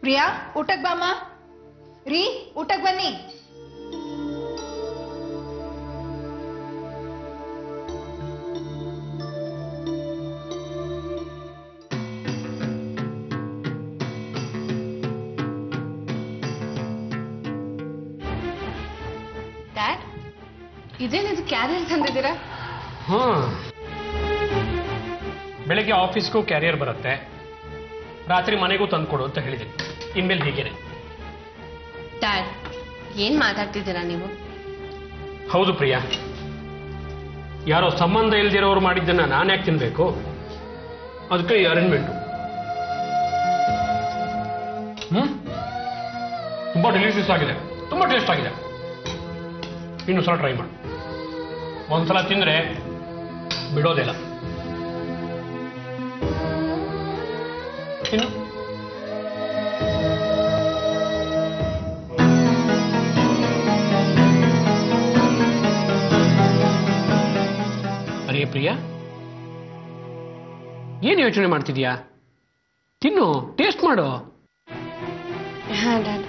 ಪ್ರಿಯಾ ಊಟಕ್ಕೆ ಬಾಮ್ಮ. ರೀ ಊಟಕ್ಕೆ ಬನ್ನಿ. ಡ್ಯಾಡ್, ಇದೇನಿದು ಕ್ಯಾರಿಯರ್ ತಂದಿದ್ದೀರಾ? ಬೆಳಗ್ಗೆ ಆಫೀಸ್ಗೂ ಕ್ಯಾರಿಯರ್ ಬರುತ್ತೆ, ರಾತ್ರಿ ಮನೆಗೂ ತಂದ್ಕೊಡು ಅಂತ ಹೇಳಿದೆ. ಇನ್ಮೇಲೆ ಹೀಗೇನೆ. ಡ್ಯಾಡ್, ಏನ್ ಮಾತಾಡ್ತಿದ್ದೀರಾ ನೀವು? ಹೌದು ಪ್ರಿಯಾ, ಯಾರೋ ಸಂಬಂಧ ಇಲ್ದಿರೋರು ಮಾಡಿದ್ದನ್ನ ನಾನು ಯಾಕೆ ತಿನ್ಬೇಕು? ಅದಕ್ಕೆ ಈ ಅರೇಂಜ್ಮೆಂಟು. ತುಂಬಾ ಡೆಲಿಷಿಯಸ್ ಆಗಿದೆ, ತುಂಬಾ ಟೇಸ್ಟ್ ಆಗಿದೆ. ಇನ್ನು ಸಲ ಟ್ರೈ ಮಾಡು. ಒಂದ್ಸಲ ತಿಂದ್ರೆ ಬಿಡೋದಿಲ್ಲ. ಇನ್ನು ಅರೇ ಪ್ರಿಯಾ, ಏನು ಯೋಚನೆ ಮಾಡ್ತಿದ್ಯಾ? ತಿನ್ನು, ಟೇಸ್ಟ್ ಮಾಡು. ಹಾ ಡ್ಯಾಡ್.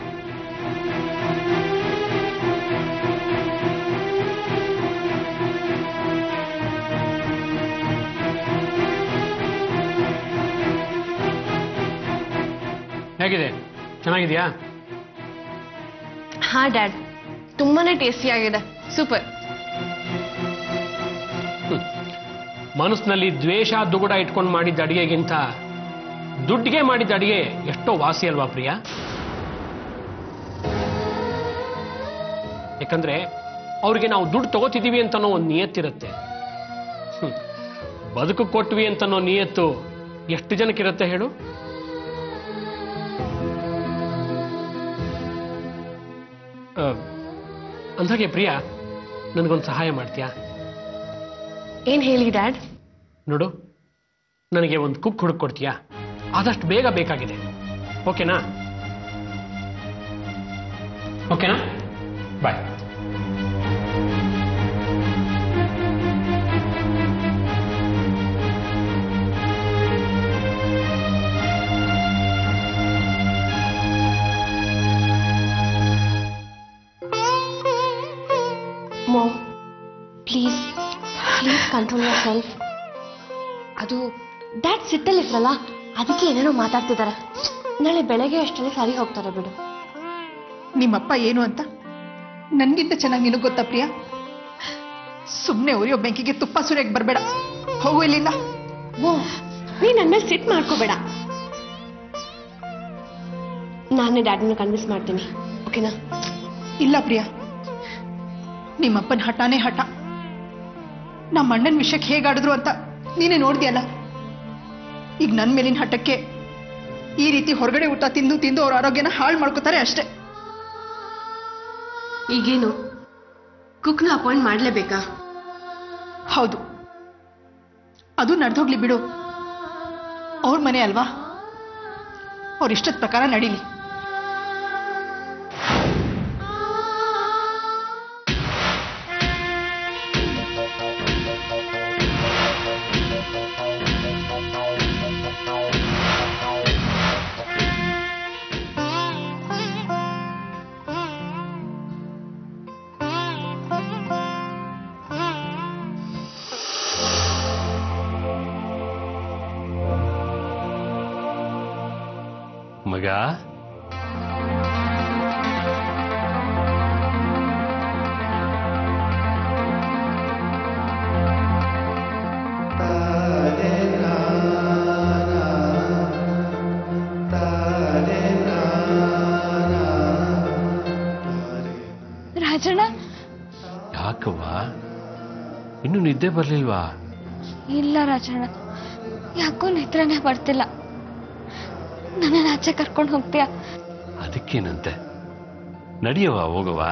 ಹೇಗಿದೆ? ಚೆನ್ನಾಗಿದೆಯಾ? ಹಾ ಡ್ಯಾಡ್, ತುಂಬಾನೇ ಟೇಸ್ಟಿ ಆಗಿದೆ. ಸೂಪರ್. ಮನಸ್ಸಿನಲ್ಲಿ ದ್ವೇಷ ದುಗುಡ ಇಟ್ಕೊಂಡು ಮಾಡಿದ್ದ ಅಡಿಗೆಗಿಂತ ದುಡ್ಡಿಗೆ ಮಾಡಿದ್ದ ಅಡಿಗೆ ಎಷ್ಟೋ ವಾಸಿ ಅಲ್ವಾ ಪ್ರಿಯಾ? ಯಾಕಂದ್ರೆ ಅವ್ರಿಗೆ ನಾವು ದುಡ್ಡು ತಗೋತಿದ್ದೀವಿ ಅಂತನೋ ಒಂದು ನಿಯತ್ತಿರುತ್ತೆ. ಬದುಕು ಕೊಟ್ವಿ ಅಂತನೋ ನಿಯತ್ತು ಎಷ್ಟು ಜನಕ್ಕಿರುತ್ತೆ ಹೇಳು? ಅಂದಾಗೆ ಪ್ರಿಯಾ, ನನಗೊಂದು ಸಹಾಯ ಮಾಡ್ತೀಯಾ? ಏನ್ ಹೇಳಿ ಡ್ಯಾಡ್? ನೋಡು, ನನಗೆ ಒಂದು ಕುಕ್ ಹುಡುಕೊಡ್ತೀಯಾ? ಆದಷ್ಟು ಬೇಗ ಬೇಕಾಗಿದೆ. ಓಕೆನಾ? ಓಕೆನಾ? ಬಾಯ್. Mom, please control yourself. ಅದು ಡ್ಯಾಡ್ ಸಿಟ್ಟಲ್ಲಿದ್ರಲ್ಲ, ಅದಕ್ಕೆ ಏನೇನೋ ಮಾತಾಡ್ತಿದ್ದಾರೆ. ನಾಳೆ ಬೆಳಗ್ಗೆ ಅಷ್ಟರಲ್ಲಿ ಸರಿ ಹೋಗ್ತಾರೆ ಬಿಡು. ನಿಮ್ಮಪ್ಪ ಏನು ಅಂತ ನನ್ಗಿಂತ ಚೆನ್ನಾಗಿ ನಿನಗೆ ಗೊತ್ತಾ ಪ್ರಿಯಾ? ಸುಮ್ಮನೆ ಉರಿಯೋ ಬೆಂಕಿಗೆ ತುಪ್ಪ ಸುರಿಯಕ್ಕೆ ಬರಬೇಡ. ಹೋಗು ಇಲ್ಲಿಂದ. ನೀ ನನ್ನ ಮೇಲೆ ಸಿಟ್ ಮಾಡ್ಕೋಬೇಡ. ನಾನೇ ಡ್ಯಾಡಿನ ಕನ್ವಿನ್ಸ್ ಮಾಡ್ತೀನಿ, ಓಕೆನಾ? ಇಲ್ಲ ಪ್ರಿಯಾ, ನಿಮ್ಮಪ್ಪನ ಹಠಾನೇ ಹಠ. ನಮ್ಮ ಅಣ್ಣನ ವಿಷಯಕ್ಕೆ ಹೇಗಾಡಿದ್ರು ಅಂತ ನೀನೇ ನೋಡ್ದಿಯಲ್ಲ. ಈಗ ನನ್ನ ಮೇಲಿನ ಹಠಕ್ಕೆ ಈ ರೀತಿ ಹೊರಗಡೆ ಊಟ ತಿಂದು ತಿಂದು ಅವ್ರ ಆರೋಗ್ಯನ ಹಾಳು ಮಾಡ್ಕೋತಾರೆ ಅಷ್ಟೇ. ಈಗೇನು ಕುಕ್ನ ಅಪಾಯಿಂಟ್ ಮಾಡಲೇಬೇಕಾ? ಹೌದು, ಅದು ನಡೆದೋಗ್ಲಿ ಬಿಡು. ಅವ್ರ ಮನೆ ಅಲ್ವಾ, ಅವ್ರ ಇಷ್ಟದ ಪ್ರಕಾರ ನಡೀಲಿ. ಮಗ, ರಾಜಣ್ಣ, ಯಾಕವ್ವ ಇನ್ನು ನಿದ್ದೆ ಬರ್ಲಿಲ್ವಾ? ಇಲ್ಲ ರಾಜಣ್ಣ, ಯಾಕೋ ನಿದ್ರೆನೇ ಬರ್ತಿಲ್ಲ. ನನ್ನ ಆಚೆ ಕರ್ಕೊಂಡು ಹೋಗ್ತೀಯಾ? ಅದಕ್ಕೇನಂತೆ, ನಡಿಯವ, ಹೋಗವ.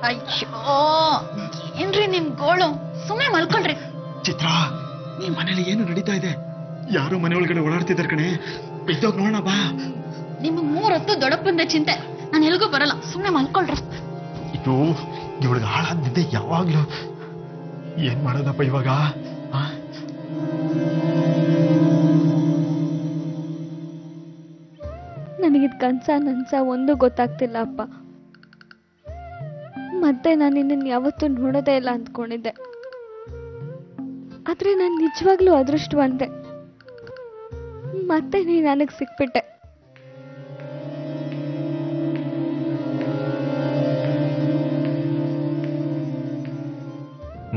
ಅಯ್ಯೋ ಏನ್ರಿ ನಿಮ್ ಗೋಳು, ಸುಮ್ಮನೆ ಮಲ್ಕೊಳ್ರಿ. ಚಿತ್ರ, ಈ ಮನೇಲಿ ಏನು ನಡೀತಾ ಇದೆ? ಯಾರು ಮನೆ ಒಳಗಡೆ ಓಡಾಡ್ತಿದ್ದಾರೆ ಕಣೆ. ಬಿದ್ದೋಗ್ ನೋಡೋಣ ಬಾ. ನಿಮ್ಗ್ 3 ಹೊತ್ತು ದೊಡ್ಡಪ್ಪಂದ ಚಿಂತೆ, ನಾನು ಎಲ್ಗೂ ಬರಲ್ಲ, ಸುಮ್ಮನೆ ಮಲ್ಕೊಳ್ರಿ. ಇದು ಇವಳಿಗೆ ಹಾಳಾದ ನಿದ್ದೆ ಯಾವಾಗ್ಲೂ. ಏನ್ ಮಾಡೋದಪ್ಪ ಇವಾಗ? ನನಗಿದ್ ಕನ್ಸ ನನ್ಸ ಒಂದು ಗೊತ್ತಾಗ್ತಿಲ್ಲ ಅಪ್ಪ. ಮತ್ತೆ ನಾನು ನಿನ್ನ ಯಾವತ್ತೂ ನೋಡೋದೇ ಇಲ್ಲ ಅಂದ್ಕೊಂಡಿದ್ದೆ. ಆದ್ರೆ ನಾನು ನಿಜವಾಗ್ಲೂ ಅದೃಷ್ಟವಂತೆ. ಮತ್ತೆ ನೀ ನನಗೆ ಸಿಕ್ಬಿಟ್ಟೆ.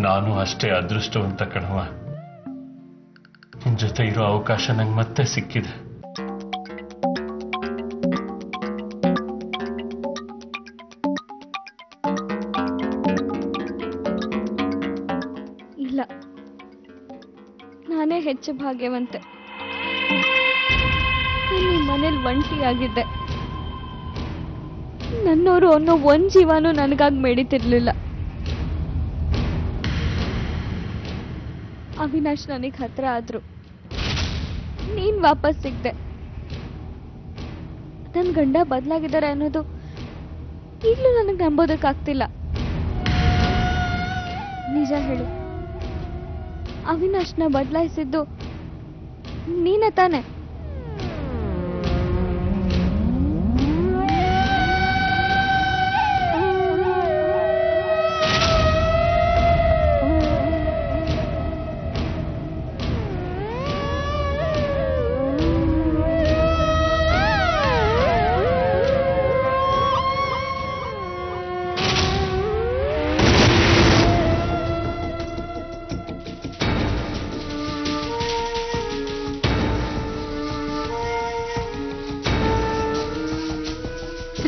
ನಾನು ಅಷ್ಟೇ ಅದೃಷ್ಟವಂತ ಕಣವ. ನಿನ್ ಜೊತೆ ಇರೋ ಅವಕಾಶ ನಂಗೆ ಮತ್ತೆ ಸಿಕ್ಕಿದೆ. ಇಲ್ಲ, ನಾನೇ ಹೆಚ್ಚು ಭಾಗ್ಯವಂತೆ. ನಾನು ಈ ಮನೇಲಿ ಒಂಟಿಯಾಗಿದ್ದೆ. ನನ್ನೋರು ಅನ್ನೋ ಒಂದ್ ಜೀವನೂ ನನಗಾಗಿ ಮೆಡಿತಿರ್ಲಿಲ್ಲ. ಅವಿನಾಶ್ ನನಗೆ ಹತ್ರ ಆದ್ರು, ನೀನ್ ವಾಪಸ್ ಸಿಗ್ದೆ. ನನ್ ಗಂಡ ಬದಲಾಗಿದ್ದಾರೆ ಅನ್ನೋದು ಈಗಲೂ ನನಗೆ ನಂಬೋದಕ್ಕಾಗ್ತಿಲ್ಲ. ನಿಜ ಹೇಳು, ಅವಿನಾಶ್ನ ಬದಲಾಯಿಸಿದ್ದು ನೀನೇ ತಾನೆ?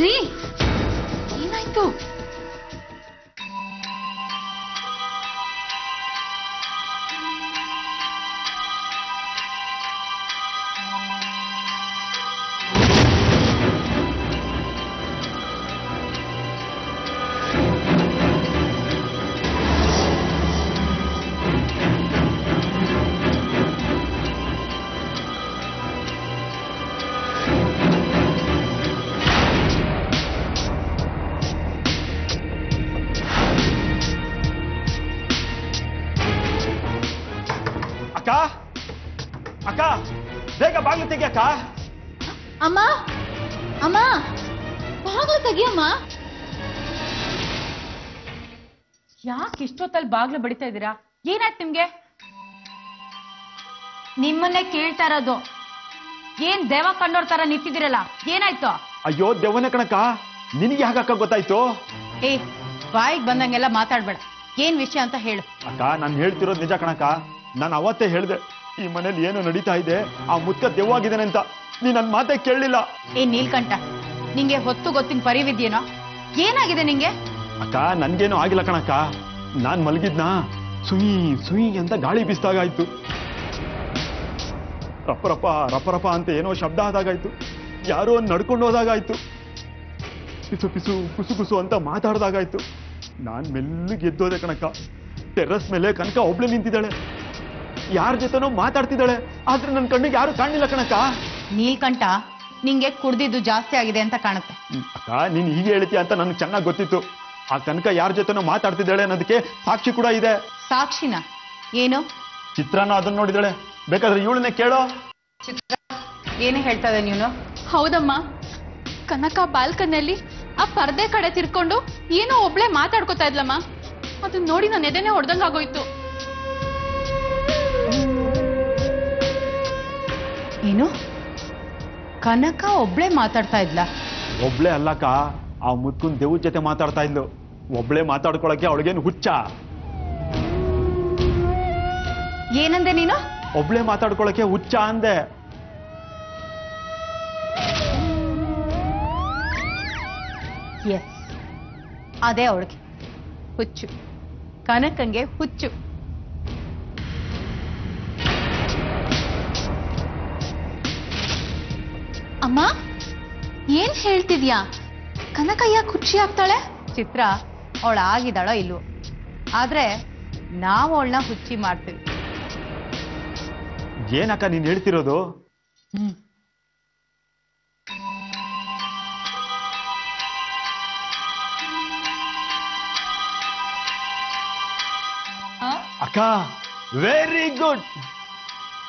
ರೀ, ಏನಾಯ್ತು? ಅಕ್ಕ, ಅಕ್ಕ, ಬೇಗ ಬಾಗಿಲು ತೆಗಿ ಅಕ್ಕ. ಅಮ್ಮ, ಅಮ್ಮ, ಬಾಗಿಲು ತೆಗಿಯಮ್ಮ. ಯಾಕೆ ಇಷ್ಟೊತ್ತಲ್ಲಿ ಬಾಗ್ಲು ಬಡಿತಾ ಇದ್ದೀರಾ? ಏನಾಯ್ತು ನಿಮ್ಗೆ? ನಿಮ್ಮನ್ನೇ ಕೇಳ್ತಾ ಇರೋದು. ಏನ್ ದೇವ ಕಂಡೋರ್ ತರ ನಿಂತಿದ್ದೀರಲ್ಲ, ಏನಾಯ್ತು? ಅಯ್ಯೋ ದೆವ್ವನೇ ಕಣಕ್ಕ. ನಿನಗೆ ಯಾಕಕ್ಕ ಗೊತ್ತಾಯ್ತು? ಏ, ಬಾಯಿಗೆ ಬಂದಂಗೆಲ್ಲ ಮಾತಾಡ್ಬೇಡ. ಏನ್ ವಿಷಯ ಅಂತ ಹೇಳು. ಅಕ್ಕ, ನಾನು ಹೇಳ್ತಿರೋದು ನಿಜ ಕಣಕ್ಕ. ನಾನು ಅವತ್ತೇ ಹೇಳ್ದೆ, ಈ ಮನೇಲಿ ಏನು ನಡೀತಾ ಇದೆ, ಆ ಮುತ್ತ ದೆವ್ವಾಗಿದ್ದಾನೆ ಅಂತ. ನೀ ನನ್ನ ಮಾತೇ ಕೇಳಲಿಲ್ಲ. ಏ ನೀಲ್ಕಂಠ, ನಿಂಗೆ ಹೊತ್ತು ಗೊತ್ತಿನ ಪರಿವಿದ್ಯೇನೋ? ಏನಾಗಿದೆ ನಿಂಗೆ? ಅಕ್ಕ, ನನ್ಗೇನು ಆಗಿಲ್ಲ ಕಣಕ್ಕ. ನಾನ್ ಮಲಗಿದ್ನಾ, ಸುಯಿ ಸುಯಿ ಅಂತ ಗಾಳಿ ಬೀಸ್ದಾಗಾಯ್ತು. ರಪ್ಪರಪ್ಪ ರಪ್ಪರಪ್ಪ ಅಂತ ಏನೋ ಶಬ್ದ ಆದಾಗಾಯ್ತು. ಯಾರೋ ನಡ್ಕೊಂಡು ಹೋದಾಗಾಯ್ತು. ಪಿಸು ಪಿಸು ಕುಸು ಕುಸು ಅಂತ ಮಾತಾಡ್ದಾಗಾಯ್ತು. ನಾನ್ ಮೆಲ್ಲಿಗೆ ಎದ್ದೋದೆ ಕಣಕ್ಕ. ಟೆರ್ರಸ್ ಮೇಲೆ ಕನಕ ಒಬ್ಳೆ ನಿಂತಿದ್ದಾಳೆ. ಯಾರ ಜೊತೆನೋ ಮಾತಾಡ್ತಿದ್ದಾಳೆ. ಆದ್ರೆ ನನ್ನ ಕಣ್ಣಿಗೆ ಯಾರು ಕಾಣಲಿಲ್ಲ ಕಣಕ್ಕ. ನೀಲ್ಕಂಠ, ನಿಂಗೆ ಕುಡ್ದಿದ್ದು ಜಾಸ್ತಿ ಆಗಿದೆ ಅಂತ ಕಾಣುತ್ತೆ. ಅಕ್ಕ, ನೀನ್ ಹೀಗೆ ಹೇಳ್ತೀಯ ಅಂತ ನನಗೆ ಚೆನ್ನಾಗಿ ಗೊತ್ತಿತ್ತು. ಆ ಕನಕ ಯಾರ ಜೊತೆನೋ ಮಾತಾಡ್ತಿದ್ದಾಳೆ ಅನ್ನೋದಕ್ಕೆ ಸಾಕ್ಷಿ ಕೂಡ ಇದೆ. ಸಾಕ್ಷಿನ? ಏನು? ಚಿತ್ರಾನ ಅದನ್ನ ನೋಡಿದಾಳೆ. ಬೇಕಾದ್ರೆ ಇವಳನ್ನೇ ಕೇಳೋ. ಚಿತ್ರ, ಏನೇ ಹೇಳ್ತಾ ಇದೆ ನೀನು? ಹೌದಮ್ಮ, ಕನಕ ಬಾಲ್ಕನಿಯಲ್ಲಿ ಆ ಪರ್ದೆ ಕಡೆ ತಿರ್ಕೊಂಡು ಏನೋ ಒಬ್ಳೆ ಮಾತಾಡ್ಕೊತಾ ಇದ್ಲಮ್ಮ. ಅದನ್ನ ನೋಡಿ ನನ್ನ ಎದೆನೆ ಹೊಡೆದಂಗ ಆಗೋಯ್ತು. ಏನು? ಕನಕ ಒಬ್ಳೆ ಮಾತಾಡ್ತಾ ಇದ್ಲ? ಒಬ್ಳೆ ಅಲ್ಲಕ್ಕ, ಆ ಮುತ್ಕುನ್ ದೇವ್ರ ಜೊತೆ ಮಾತಾಡ್ತಾ ಇದ್ಲು. ಒಬ್ಳೆ ಮಾತಾಡ್ಕೊಳಕ್ಕೆ ಅವಳಿಗೇನು ಹುಚ್ಚ? ಏನಂದೆ ನೀನು? ಒಬ್ಳೆ ಮಾತಾಡ್ಕೊಳಕ್ಕೆ ಹುಚ್ಚ ಅಂದೆ. ಎಸ್, ಅದೇ ಅವಳಿಗೆ ಹುಚ್ಚು. ಕನಕಂಗೆ ಹುಚ್ಚು. ಅಮ್ಮ, ಏನ್ ಹೇಳ್ತಿದ್ಯಾ? ಕನಕ ಯಾಕೆ ಖುಷಿ ಆಗ್ತಾಳೆ? ಚಿತ್ರ ಅವಳು ಆಗಿದ್ದಾಳೋ ಇಲ್ವೋ, ಆದ್ರೆ ನಾವು ಅವಳನ್ನ ಹುಚ್ಚಿ ಮಾಡ್ತೀವಿ. ಏನಕ್ಕ ನೀನ್ ಹೇಳ್ತಿರೋದು? ಅಕ್ಕ ವೆರಿ ಗುಡ್.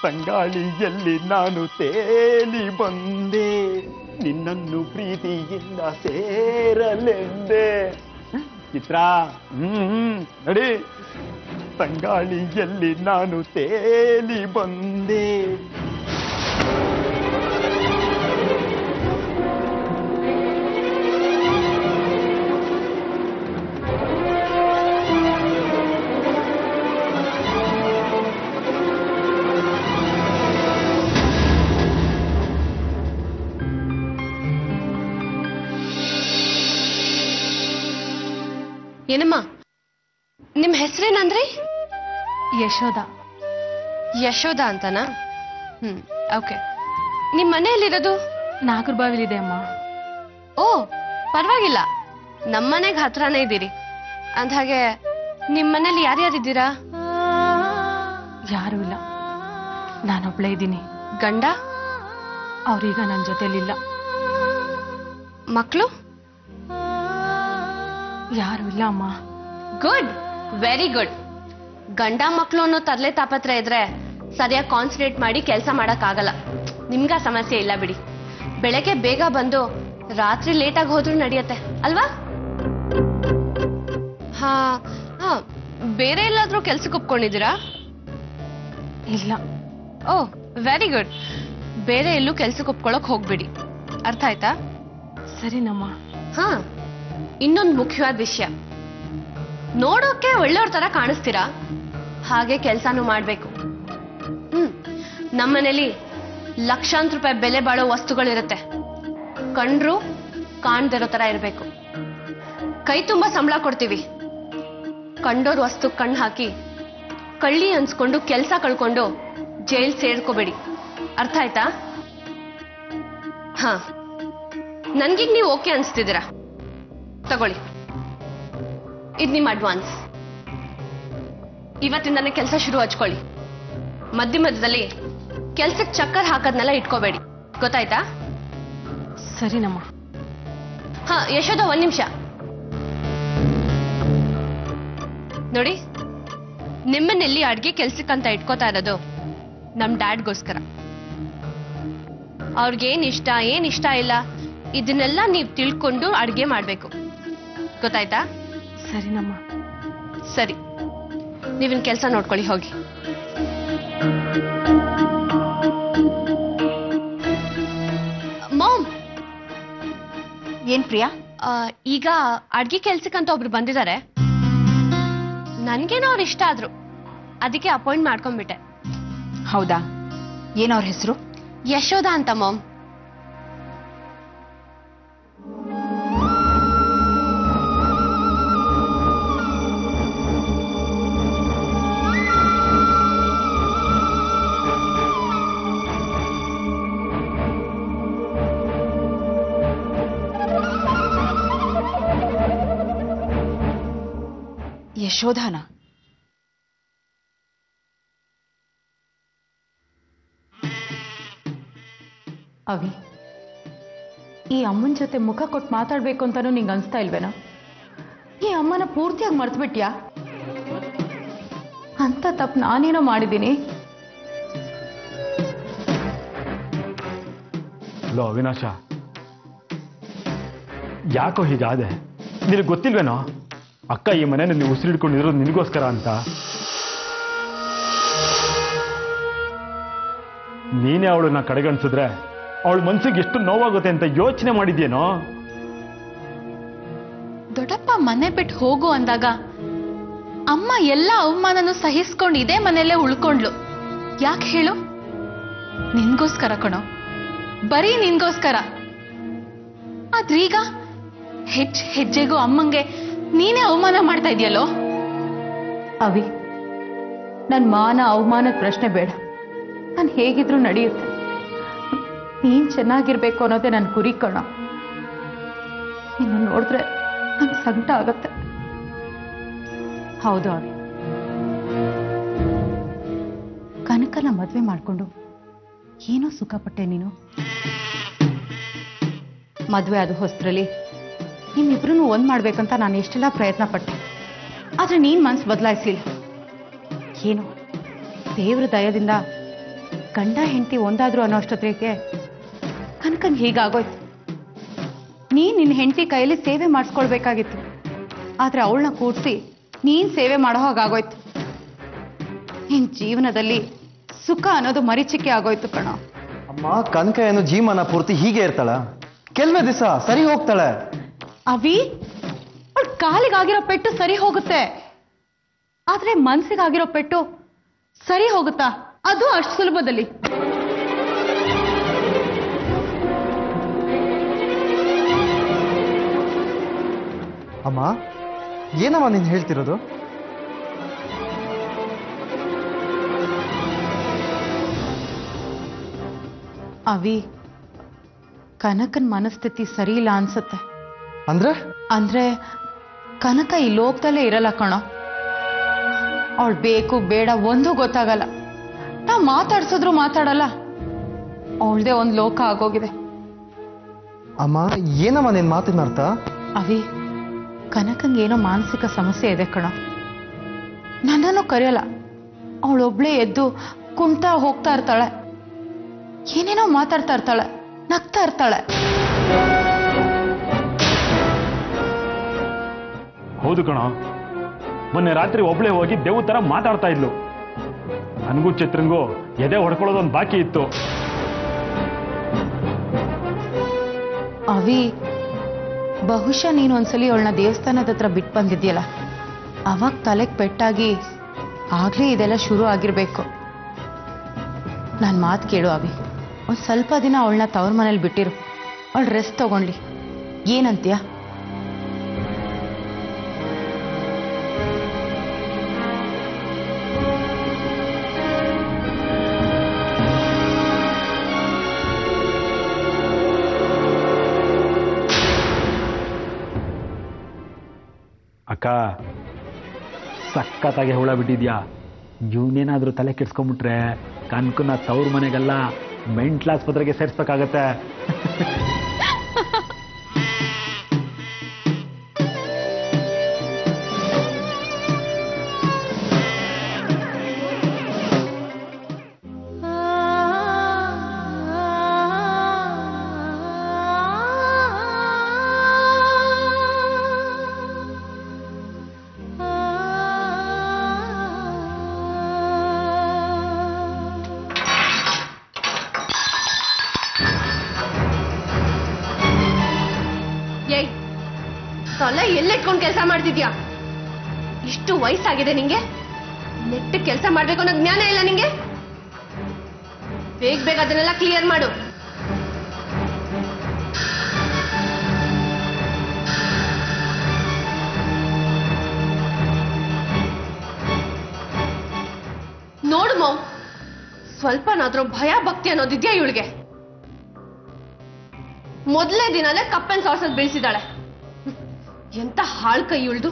ತಂಗಾಳಿಯಲ್ಲಿ ನಾನು ತೇಲಿ ಬಂದೆ, ನಿನ್ನನ್ನು ಪ್ರೀತಿಯಿಂದ ಸೇರಲೆಂದೆ. ಚಿತ್ರ ನಡಿ. ತಂಗಾಳಿಯಲ್ಲಿ ನಾನು ತೇಲಿ ಬಂದೆ. ಏನಮ್ಮ ನಿಮ್ ಹೆಸರೇನಂದ್ರಿ? ಯಶೋದ. ಯಶೋದ ಅಂತನಾ? ಓಕೆ. ನಿಮ್ ಮನೆಯಲ್ಲಿರೋದು? ನಾಗರಬಾವಿಲಿದೆ ಅಮ್ಮ. ಓ ಪರವಾಗಿಲ್ಲ, ನಮ್ಮನೆಗೆ ಹತ್ರನೇ ಇದ್ದೀರಿ. ಅಂದ್ಹಾಗೆ ನಿಮ್ ಮನೇಲಿ ಯಾರ್ಯಾರಿದ್ದೀರಾ? ಯಾರೂ ಇಲ್ಲ, ನಾನೊಬ್ಳೇ ಇದ್ದೀನಿ. ಗಂಡ? ಅವ್ರೀಗ ನನ್ನ ಜೊತೆಲಿಲ್ಲ. ಮಕ್ಕಳು? ಯಾರು ಇಲ್ಲ ಅಮ್ಮ. Good, very good. ಗಂಡ ಮಕ್ಕಳು ಅನ್ನೋ ತರ್ಲೆ ತಾಪತ್ರ ಇದ್ರೆ ಸರಿಯಾಗಿ ಕಾನ್ಸಂಟ್ರೇಟ್ ಮಾಡಿ ಕೆಲಸ ಮಾಡಕ್ ಆಗಲ್ಲ. ನಿಮ್ಗ ಸಮಸ್ಯೆ ಇಲ್ಲ ಬಿಡಿ. ಬೆಳಗ್ಗೆ ಬೇಗ ಬಂದು ರಾತ್ರಿ ಲೇಟಾಗಿ ಹೋದ್ರೂ ನಡೆಯುತ್ತೆ ಅಲ್ವಾ? ಹಾ ಹಾ. ಬೇರೆ ಎಲ್ಲಾದ್ರೂ ಕೆಲ್ಸಕ್ಕೆ ಒಪ್ಕೊಂಡಿದ್ದೀರಾ? ಇಲ್ಲ. ಓ ವೆರಿ ಗುಡ್. ಬೇರೆ ಎಲ್ಲೂ ಕೆಲ್ಸಕ್ಕೆ ಒಪ್ಕೊಳಕ್ ಹೋಗ್ಬಿಡಿ, ಅರ್ಥ ಆಯ್ತಾ? ಸರಿನಮ್ಮ. ಹಾ, ಇನ್ನೊಂದು ಮುಖ್ಯವಾದ ವಿಷಯ, ನೋಡೋಕೆ ಒಳ್ಳೆಯವ್ರ ತರ ಕಾಣಿಸ್ತೀರಾ, ಹಾಗೆ ಕೆಲ್ಸಾನು ಮಾಡ್ಬೇಕು. ನಮ್ಮನೇಲಿ ಲಕ್ಷಾಂತರ ರೂಪಾಯಿ ಬೆಲೆ ಬಾಳೋ ವಸ್ತುಗಳಿರುತ್ತೆ. ಕಂಡ್ರು ಕಾಣ್ದಿರೋ ತರ ಇರ್ಬೇಕು. ಕೈ ತುಂಬಾ ಸಂಬಳ ಕೊಡ್ತೀವಿ. ಕಂಡೋರ್ ವಸ್ತು ಕಣ್ಣು ಹಾಕಿ ಕಳ್ಳಿ ಅನ್ಸ್ಕೊಂಡು ಕೆಲ್ಸ ಕಳ್ಕೊಂಡು ಜೈಲ್ ಸೇರ್ಕೋಬೇಡಿ, ಅರ್ಥ ಆಯ್ತಾ? ಹಾ, ನನ್ಗೀಗ ನೀವು ಓಕೆ ಅನ್ಸ್ತಿದ್ದೀರಾ? ತಗೊಳ್ಳಿ, ಇದು ನಿಮ್ಮ ಅಡ್ವಾನ್ಸ್. ಇವತ್ತಿಂದಾನೆ ಕೆಲಸ ಶುರು ಹಚ್ಕೊಳ್ಳಿ. ಮಧ್ಯ ಮಧ್ಯದಲ್ಲಿ ಕೆಲ್ಸಕ್ಕೆ ಚಕ್ಕರ್ ಹಾಕೋದ್ನೆಲ್ಲ ಇಟ್ಕೋಬೇಡಿ, ಗೊತ್ತಾಯ್ತಾ? ಸರಿನಮ್ಮ. ಹಾ ಯಶೋದ, ಒಂದ್ ನಿಮಿಷ ನೋಡಿ. ನಿಮ್ಮನ್ನೆಲ್ಲಿ ಅಡ್ಗೆ ಕೆಲ್ಸಕ್ಕಂತ ಇಟ್ಕೋತಾ ಇರೋದು ನಮ್ ಡ್ಯಾಡ್ಗೋಸ್ಕರ. ಅವ್ರಿಗೇನ್ ಇಷ್ಟ ಏನ್ ಇಷ್ಟ ಇಲ್ಲ ಇದನ್ನೆಲ್ಲ ನೀವ್ ತಿಳ್ಕೊಂಡು ಅಡ್ಗೆ ಮಾಡ್ಬೇಕು, ಗೊತ್ತಾಯ್ತಾ? ಸರಿನಮ್ಮ. ಸರಿ, ನೀವಿನ್ ಕೆಲಸ ನೋಡ್ಕೊಳ್ಳಿ, ಹೋಗಿ. ಮಾಮ್. ಏನ್ ಪ್ರಿಯಾ? ಈಗ ಅಡ್ಗೆ ಕೆಲ್ಸಕ್ಕಂತ ಒಬ್ರು ಬಂದಿದ್ದಾರೆ. ನನ್ಗೇನೋ ಅವ್ರು ಇಷ್ಟ ಆದ್ರು, ಅದಕ್ಕೆ ಅಪಾಯಿಂಟ್ ಮಾಡ್ಕೊಂಡ್ಬಿಟ್ಟೆ. ಹೌದಾ? ಏನವ್ರ ಹೆಸರು? ಯಶೋದ ಅಂತ ಮಾಮ್. ಯಶೋಧಾನ? ಅವಿ, ಈ ಅಮ್ಮನ ಜೊತೆ ಮುಖ ಕೊಟ್ಟು ಮಾತಾಡ್ಬೇಕು ಅಂತಾನೂ ನಿಂಗೆ ಅನ್ಸ್ತಾ ಇಲ್ವೇನೋ? ಈ ಅಮ್ಮನ ಪೂರ್ತಿಯಾಗಿ ಮರ್ತ್ಬಿಟ್ಯಾ? ಅಂತ ತಪ್ಪು ನಾನೇನೋ ಮಾಡಿದ್ದೀನಿ. ಲೋ ಅವಿನಾಶ, ಯಾಕೋ ಹೀಗಾದೆ? ನಿನಗೆ ಗೊತ್ತಿಲ್ವೇನೋ ಅಕ್ಕ ಈ ಮನೇನ ನೀವು ಉಸಿರಿಡ್ಕೊಂಡಿರೋದು ನಿನಗೋಸ್ಕರ ಅಂತ? ನೀನೇ ಅವಳನ್ನ ಕಡೆಗಣಿಸಿದ್ರೆ ಅವಳ ಮನ್ಸಿಗೆ ಎಷ್ಟು ನೋವಾಗುತ್ತೆ ಅಂತ ಯೋಚನೆ ಮಾಡಿದ್ಯೇನೋ? ದೊಡ್ಡಪ್ಪ ಮನೆ ಬಿಟ್ಟು ಹೋಗು ಅಂದಾಗ ಅಮ್ಮ ಎಲ್ಲ ಅವಮಾನನೂ ಸಹಿಸ್ಕೊಂಡು ಇದೇ ಮನೆಯಲ್ಲೇ ಉಳ್ಕೊಂಡ್ಲು. ಯಾಕೆ ಹೇಳು? ನಿನ್ಗೋಸ್ಕರ ಕಣೋ, ಬರೀ ನಿನ್ಗೋಸ್ಕರ. ಆದ್ರೀಗ ಹೆಜ್ಜೆಗೂ ಅಮ್ಮಂಗೆ ನೀನೇ ಅವಮಾನ ಮಾಡ್ತಾ ಇದೆಯಲ್ಲೋ? ಅವಿ, ನನ್ ಮಾನ ಅವಮಾನದ ಪ್ರಶ್ನೆ ಬೇಡ. ನಾನು ಹೇಗಿದ್ರು ನಡೆಯುತ್ತೆ. ನೀನ್ ಚೆನ್ನಾಗಿರ್ಬೇಕು ಅನ್ನೋದೇ ನನ್ನ ಗುರಿ ಕಣ. ನಿನ್ನ ನೋಡಿದ್ರೆ ನಂಗೆ ಸಂಕಟ ಆಗತ್ತೆ. ಹೌದು ಅವಿ, ಕನಕನ ಮದ್ವೆ ಮಾಡ್ಕೊಂಡು ಏನೋ ಸುಖಪಟ್ಟೆ ನೀನು. ಮದ್ವೆ ಅದು ಹೊಸದ್ರಲ್ಲಿ ನಿಮ್ಮಿಬ್ರು ಒಂದ್ ಮಾಡ್ಬೇಕಂತ ನಾನು ಎಷ್ಟೆಲ್ಲ ಪ್ರಯತ್ನ ಪಟ್ಟೆ. ಆದ್ರೆ ನೀನ್ ಮನ್ಸು ಬದಲಾಯಿಸ್ಲಿಲ್ಲ. ಏನು ದೇವ್ರ ದಯದಿಂದ ಗಂಡ ಹೆಂಡತಿ ಒಂದಾದ್ರು ಅನ್ನೋ ಅಷ್ಟೊತ್ತಿಗೆ ಕನಕಂಗೆ ಹೀಗಾಗೋಯ್ತು. ನೀನ್ ನಿನ್ನ ಹೆಂಡತಿ ಕೈಯಲ್ಲಿ ಸೇವೆ ಮಾಡಿಸ್ಕೊಳ್ಬೇಕಾಗಿತ್ತು. ಆದ್ರೆ ಅವಳನ್ನ ಕೂಡ್ಸಿ ನೀನ್ ಸೇವೆ ಮಾಡೋ ಹಾಗಾಗೋಯ್ತು. ನಿನ್ ಜೀವನದಲ್ಲಿ ಸುಖ ಅನ್ನೋದು ಮರೀಚಿಕೆ ಆಗೋಯ್ತು ಕಣೋ. ಅಮ್ಮ, ಕನಕ ಏನು ಜೀವನ ಪೂರ್ತಿ ಹೀಗೆ ಇರ್ತಾಳ? ಕೆಲವೇ ದಿವಸ ಸರಿ ಹೋಗ್ತಾಳೆ. ಅವಿ, ಅವಳ ಕಾಲಿಗಾಗಿರೋ ಪೆಟ್ಟು ಸರಿ ಹೋಗುತ್ತೆ, ಆದ್ರೆ ಮನ್ಸಿಗಾಗಿರೋ ಪೆಟ್ಟು ಸರಿ ಹೋಗುತ್ತಾ? ಅದು ಅಷ್ಟು ಸುಲಭದಲ್ಲಿ. ಅಮ್ಮ, ಏನಮ್ಮ ನೀನ್ ಹೇಳ್ತಿರೋದು? ಅವಿ, ಕನಕನ್ ಮನಸ್ಥಿತಿ ಸರಿ ಇಲ್ಲ ಅನ್ಸುತ್ತೆ. ಅಂದ್ರೆ ಕನಕ ಈ ಲೋಕದಲ್ಲೇ ಇರಲ್ಲ ಕಣೋ. ಅವಳು ಬೇಕು ಬೇಡ ಒಂದೂ ಗೊತ್ತಾಗಲ್ಲ. ನಾವ್ ಮಾತಾಡ್ಸಿದ್ರು ಮಾತಾಡಲ್ಲ. ಅವಳದೇ ಒಂದ್ ಲೋಕ ಆಗೋಗಿದೆ. ಅಮ್ಮ, ಏನಮ್ಮ ನಿನ್ ಮಾತಿನ ಅರ್ಥ? ಅವಿ, ಕನಕಂಗೇನೋ ಮಾನಸಿಕ ಸಮಸ್ಯೆ ಇದೆ ಕಣೋ. ನನ್ನನ್ನು ಕರೆಯಲ್ಲ. ಅವಳೊಬ್ಳೇ ಎದ್ದು ಕುಂತಾ ಹೋಗ್ತಾ ಇರ್ತಾಳೆ, ಏನೇನೋ ಮಾತಾಡ್ತಾ ಇರ್ತಾಳೆ, ನಗ್ತಾ ಇರ್ತಾಳೆ. ಹೌದು ಕಣೋ, ಮೊನ್ನೆ ರಾತ್ರಿ ಒಬ್ಳೆ ಹೋಗಿ ದೇವ್ ತರ ಮಾತಾಡ್ತಾ ಇದ್ಲು. ನನಗೂ ಚಿತ್ರಂಗೂ ಎದೆ ಹೊಡ್ಕೊಳ್ಳೋದೊಂದು ಬಾಕಿ ಇತ್ತು. ಅವಿ, ಬಹುಶಃ ನೀನು ಒಂದ್ಸಲಿ ಅವಳನ್ನ ದೇವಸ್ಥಾನದ ಹತ್ರ ಬಿಟ್ಟು ಬಂದಿದ್ಯಲ್ಲ, ಅವಾಗ ತಲೆಗೆ ಪೆಟ್ಟಾಗಿ ಆಗ್ಲೇ ಇದೆಲ್ಲ ಶುರು ಆಗಿರ್ಬೇಕು. ನಾನು ಮಾತು ಕೇಳು ಅವಿ, ಒಂದು ಸ್ವಲ್ಪ ದಿನ ಅವಳನ್ನ ತವ್ರ ಮನೇಲಿ ಬಿಟ್ಟಿರು. ಅವಳು ರೆಸ್ಟ್ ತಗೊಂಡ್ಲಿ. ಏನಂತೀಯ? ಅಕ್ಕ, ಸಖತ್ತಾಗಿ ಹುಳ ಬಿಟ್ಟಿದ್ಯಾ. ಇವನೇನಾದ್ರೂ ತಲೆ ಕೆಡ್ಸ್ಕೊಂಡ್ಬಿಟ್ರೆ ಕನ್ಕನ್ನ ತವ್ರ ಮನೆಗೆಲ್ಲ ಮೆಂಟ್ಲ್ ಆಸ್ಪತ್ರೆಗೆ ಸೇರಿಸ್ಬೇಕಾಗತ್ತೆ. ತಲೆ ಎಲ್ಲಿಟ್ಕೊಂಡು ಕೆಲಸ ಮಾಡ್ತಿದ್ಯಾ? ಇಷ್ಟು ವಯಸ್ಸಾಗಿದೆ ನಿಂಗೆ, ನೆಟ್ಟು ಕೆಲಸ ಮಾಡ್ಬೇಕು ಅನ್ನೋ ಜ್ಞಾನ ಇಲ್ಲ ನಿಂಗೆ? ಬೇಗ ಬೇಗ ಅದನ್ನೆಲ್ಲ ಕ್ಲಿಯರ್ ಮಾಡು. ನೋಡು ಮೌ, ಸ್ವಲ್ಪನಾದ್ರೂ ಭಯ ಭಕ್ತಿ ಅನ್ನೋದಿದ್ಯಾ ಇವಳಿಗೆ? ಮೊದಲೇ ದಿನನೇ ಕಪ್ಪನ್ ಸಾಸಲ್ಲಿ ಬೀಳ್ಸಿದಾಳೆ. ಎಂತ ಹಾಳ್ ಕೈ ಇವಳ್ದು.